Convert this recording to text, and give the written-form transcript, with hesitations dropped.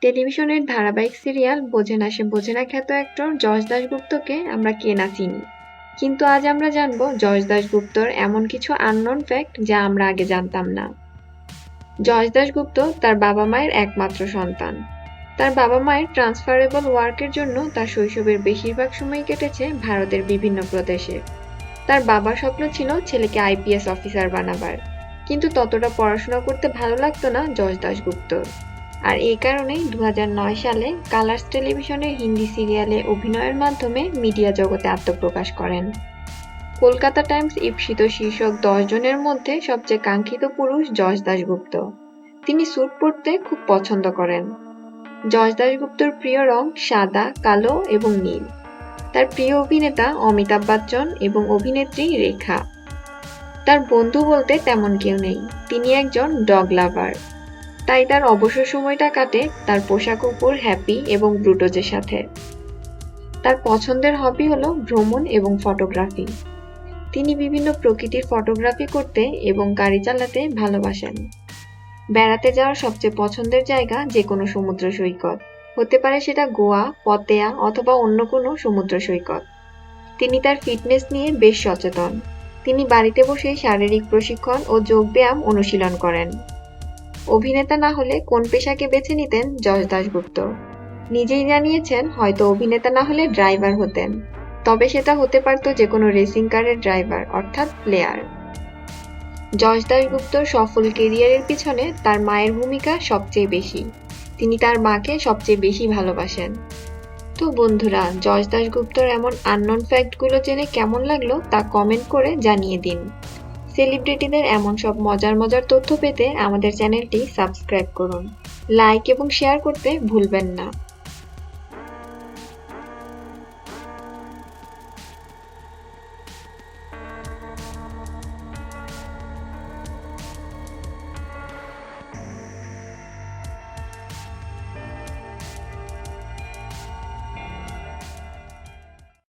টেলিভিশনের ধারাবাহিক সিরিয়াল বোঝে না সে বোঝে না খ্যাত অ্যাক্টর যশ দাশগুপ্তকে আমরা কে না চিনি, কিন্তু আজ আমরা জানবো যশ দাশগুপ্তর এমন কিছু আননোন ফ্যাক্ট যা আমরা আগে জানতাম না। যশ দাশগুপ্ত তার বাবা মায়ের একমাত্র সন্তান। তার বাবা মায়ের ট্রান্সফারেবল ওয়ার্কের জন্য তার শৈশবের বেশিরভাগ সময় কেটেছে ভারতের বিভিন্ন প্রদেশে। তার বাবার স্বপ্ন ছিল ছেলেকে আইপিএস অফিসার বানাবার, কিন্তু ততটা পড়াশোনা করতে ভালো লাগতো না যশ দাশগুপ্তর। আর এই কারণেই 2009 সালে কালার্স টেলিভিশনের হিন্দি সিরিয়ালে অভিনয়ের মাধ্যমে মিডিয়া জগতে আত্মপ্রকাশ করেন। কলকাতা টাইমস ঈপ্সিত শীর্ষক 10 জনের মধ্যে সবচেয়ে কাঙ্ক্ষিত পুরুষ যশ দাশগুপ্ত। তিনি স্যুট পরতে খুব পছন্দ করেন। যশ দাশগুপ্তর প্রিয় রং সাদা, কালো এবং নীল। তার প্রিয় অভিনেতা অমিতাভ বচ্চন এবং অভিনেত্রী রেখা। তার বন্ধু বলতে তেমন কেউ নেই, তিনি একজন ডগ লাভার। তাই তার অবসর সময়টা কাটে তার পোষা কুকুর হ্যাপি এবং ব্রুটোজের সাথে। তার পছন্দের হবি হলো ভ্রমণ এবং ফটোগ্রাফি। তিনি বিভিন্ন প্রকৃতির ফটোগ্রাফি করতে এবং গাড়ি চালাতে ভালোবাসেন। বেড়াতে যাওয়ার সবচেয়ে পছন্দের জায়গা যে কোনো সমুদ্র সৈকত, হতে পারে সেটা গোয়া, পতেয়া অথবা অন্য কোনো সমুদ্র সৈকত। তিনি তার ফিটনেস নিয়ে বেশ সচেতন। তিনি বাড়িতে বসে শারীরিক প্রশিক্ষণ ও যোগব্যায়াম অনুশীলন করেন। অভিনেতা না হলে কোন পেশাকে বেছে নিতেন যশ দাশগুপ্ত? নিজেই জানিয়েছেন হয়তো অভিনেতা না হলে ড্রাইভার হতেন, তবে সেটা হতে পারত যে কোনো রেসিং কারের ড্রাইভার অর্থাৎ প্লেয়ার। যশ দাশগুপ্তর সফল কেরিয়ারের পিছনে তার মায়ের ভূমিকা সবচেয়ে বেশি। তিনি তার মাকে সবচেয়ে বেশি ভালোবাসেন। তো বন্ধুরা, যশ দাশগুপ্তর এমন আননোন ফ্যাক্টগুলো জেনে কেমন লাগলো তা কমেন্ট করে জানিয়ে দিন। সেলিব্রিটিদের এমন সব মজার মজার তথ্য পেতে আমাদের চ্যানেলটি সাবস্ক্রাইব করুন, লাইক এবং শেয়ার করতে ভুলবেন না।